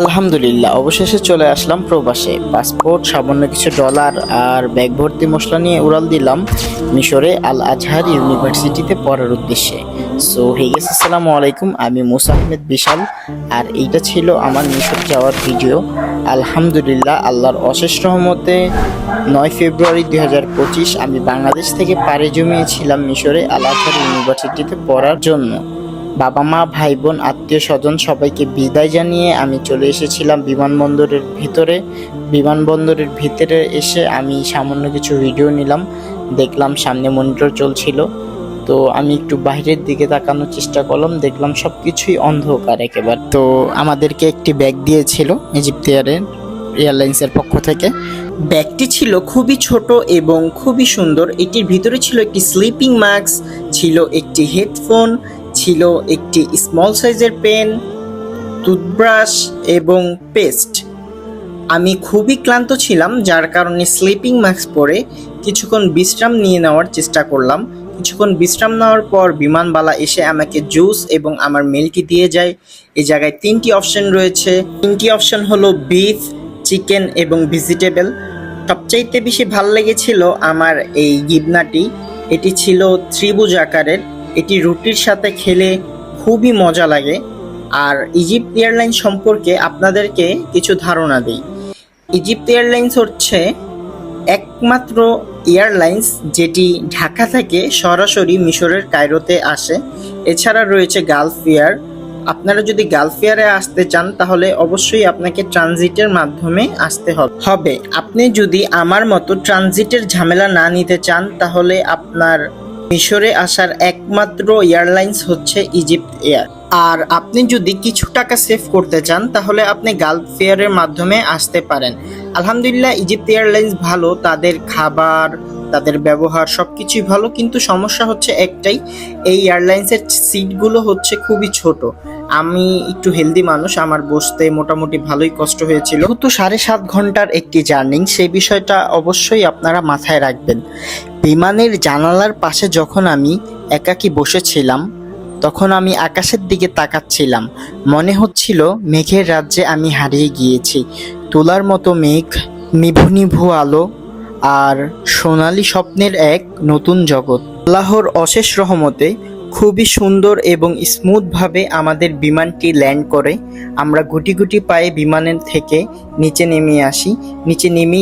আলহামদুলিল্লাহ, অবশেষে চলে আসলাম প্রবাসে। পাসপোর্ট, সামান্য কিছু ডলার আর ব্যাগ ভর্তি মশলা নিয়ে উড়াল দিলাম মিশরে আল আজহার ইউনিভার্সিটিতে পড়ার উদ্দেশ্যে। সো হে গেছে, আসসালামু আলাইকুম, আমি মুসা আহমেদ বিশাল। আর এইটা ছিল আমার মিশর যাওয়ার ভিডিও। আলহামদুলিল্লাহ, আল্লাহর অশেষ রহমতে 9 ফেব্রুয়ারি 2025 আমি বাংলাদেশ থেকে পাড়ি জমিয়েছিলাম মিশরে আল আজহার ইউনিভার্সিটিতে পড়ার জন্য। বাবা মা, ভাই বোন, আত্মীয় স্বজন সবাইকে বিদায় জানিয়ে আমি চলে এসেছিলাম বিমানবন্দরের ভিতরে। বিমানবন্দরের ভিতরে এসে আমি সামান্য কিছু ভিডিও নিলাম, দেখলাম সামনে মনিটর চলছিল, তো আমি একটু বাইরের দিকে তাকানোর চেষ্টা করলাম, দেখলাম সব কিছুই অন্ধকার একেবারে। তো আমাদেরকে একটি ব্যাগ দিয়েছিল ইজিপ্ট এয়ারলাইন্সের পক্ষ থেকে। ব্যাগটি ছিল খুবই ছোট এবং খুবই সুন্দর। এটির ভিতরে ছিল একটি স্লিপিং মাস্ক, ছিল একটি হেডফোন, ছিল একটি স্মল সাইজের পেন, টুথব্রাশ এবং পেস্ট। আমি খুবই ক্লান্ত ছিলাম, যার কারণে স্লিপিং মাস্ক পরে কিছুক্ষণ বিশ্রাম নিয়ে নেওয়ার চেষ্টা করলাম। কিছুক্ষণ বিশ্রাম নেওয়ার পর বিমানবালা এসে আমাকে জুস এবং আমার মিল্কটি দিয়ে যায়। এই জায়গায় 3টি অপশন রয়েছে। 3টি অপশন হলো বিফ, চিকেন এবং ভেজিটেবল। সবচাইতে বেশি ভালো লেগেছিল আমার এই গিবনাটি। এটি ছিল ত্রিভুজ আকারের। এটি রুটির সাথে খেলে খুবই মজা লাগে। আর ইজিপ্ট এয়ারলাইন্স সম্পর্কে আপনাদেরকে কিছু ধারণা দিই। ইজিপ্ট এয়ারলাইন্স হচ্ছে একমাত্র এয়ারলাইন্স যেটি ঢাকা থেকে সরাসরি মিশরের কায়রোতে আসে। এছাড়া রয়েছে গালফ এয়ার। আপনারা যদি গালফ এয়ারে আসতে চান তাহলে অবশ্যই আপনাকে ট্রানজিটের মাধ্যমে আসতে হবে। আপনি যদি আমার মতো ট্রানজিটের ঝামেলা না নিতে চান তাহলে আপনার মিশরে আসার একমাত্র এয়ারলাইন্স হচ্ছে ইজিপ্ট এয়ার। আর আপনি যদি কিছু টাকা সেভ করতে চান তাহলে আপনি গালফ এয়ারের মাধ্যমে আসতে পারেন। আলহামদুলিল্লাহ, ইজিপ্ট এয়ারলাইন্স ভালো, তাদের খাবার, তাদের ব্যবহার সবকিছুই ভালো, কিন্তু সমস্যা হচ্ছে একটাই, এই এয়ারলাইন্সের সিটগুলো হচ্ছে খুবই ছোট। আমি একটু হেলদি মানুষ, আমার বসতে মোটামুটি ভালোই কষ্ট হয়েছিল। তো 7.5 ঘন্টার একটি জার্নি, সেই বিষয়টা অবশ্যই আপনারা মাথায় রাখবেন। বিমানের জানালার পাশে যখন আমি একাকী বসেছিলাম তখন আমি আকাশের দিকে তাকাচ্ছিলাম। মনে হচ্ছিল মেঘের রাজ্যে আমি হারিয়ে গিয়েছি। তুলার মতো মেঘ, নিভু নিভু আলো আর সোনালি স্বপ্নের এক নতুন জগৎ। আল্লাহর অশেষ রহমতে খুবই সুন্দর এবং স্মুথভাবে আমাদের বিমানটি ল্যান্ড করে। আমরা গুটি গুটি পায়ে বিমানের থেকে নিচে নেমে আসি। নিচে নেমেই